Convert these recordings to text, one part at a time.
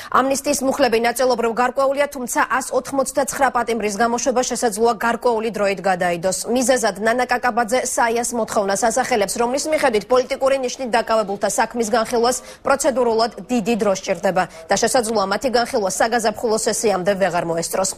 ამნისტიის მუხლები ნაწილობრივ გარკვეულია, თუმცა 189 პატიმრის გამოშვება შესაძლოა გარკვეული დროით გადაიდოს. მიზეზად ნანა კაკაბაძე საიას მოთხოვნას ასახელებს, რომლის მიხედვით პოლიტიკური ნიშნით დაკავებულთა საქმის განხილვას პროცედურულად დიდი დრო სჭირდება და შესაძლოა მათი განხილვა საგაზაფხულო სესიამდე ვეღარ მოესწროს.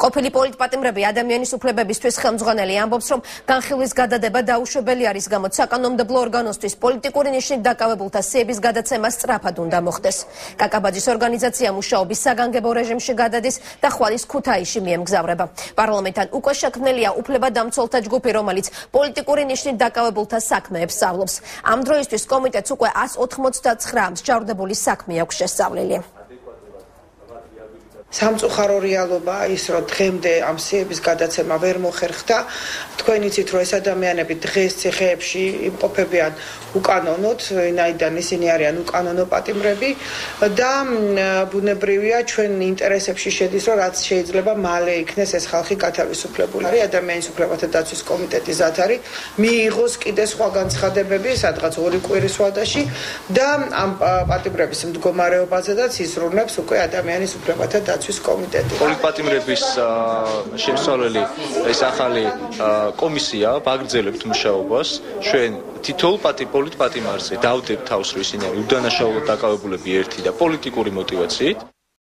ყოფილი პოლიტპატიმრები ადამიანის უფლებებისთვის ხელმძღვანელი ამბობს, რომ განხილვის გადადება დაუშვებელი არის, გამოც საკანონმდებლო ორგანოსთვის პოლიტიკური ნიშნით დაკავებულთა სიების გადაცემა სწრაფად უნდა მოხდეს. კაკაბაძის ორგანიზაცია მუშაობის საგანგებო რეჟიმში გადადის და ხვალის ქუთაისში მიემგზავრება. პარლამენტთან უკვე შექმნილია უფლებადამცველთა ჯგუფი, რომელიც პოლიტიკური ნიშნით დაკავებულთა საქმეებს სწავლობს. ამ დროისთვის კომიტეტს უკვე 189 მსჯავრდებული საქმე აქვს შესწავლილი. სამწუხარო რეალობაა ის, რომ დღემდე ამ სიების გადაცემა ვერ მოხერხდა. თქვენ იცით, რომ ეს ადამიანები დღეს ციხეებში იმყოფებიან უკანონოდ, ვინაიდან ისინი არიან უკანონო პატიმრები და ბუნებრივია ჩვენ ინტერესებში შედის, რომ რაც შეიძლება მალე იქნეს ეს ხალხი გათავისუფლებული. ადამიანის უფლებათა დაცვის კომიტეტის ზათარი მიიღოს კიდე სხვა განცხადებები, სადღაც 2 კვირის ვადაში და ამ პატიმრების მდგომარეობაზედაც იზრუნებს უკვე ადამიანის უფლებათა დაცვის კომიტეტი. პოლიტპატიმრების შემსწავლელი ეს ახალი კომისია ვაგრძელებთ მუშაობას. ჩვენ თითოეულ პოლიტპატიმარზე დავდებთ თავს, რომ ისინი არიან უდანაშაულოდ დაკავებულები ერთი და პოლიტიკური მოტივაციით.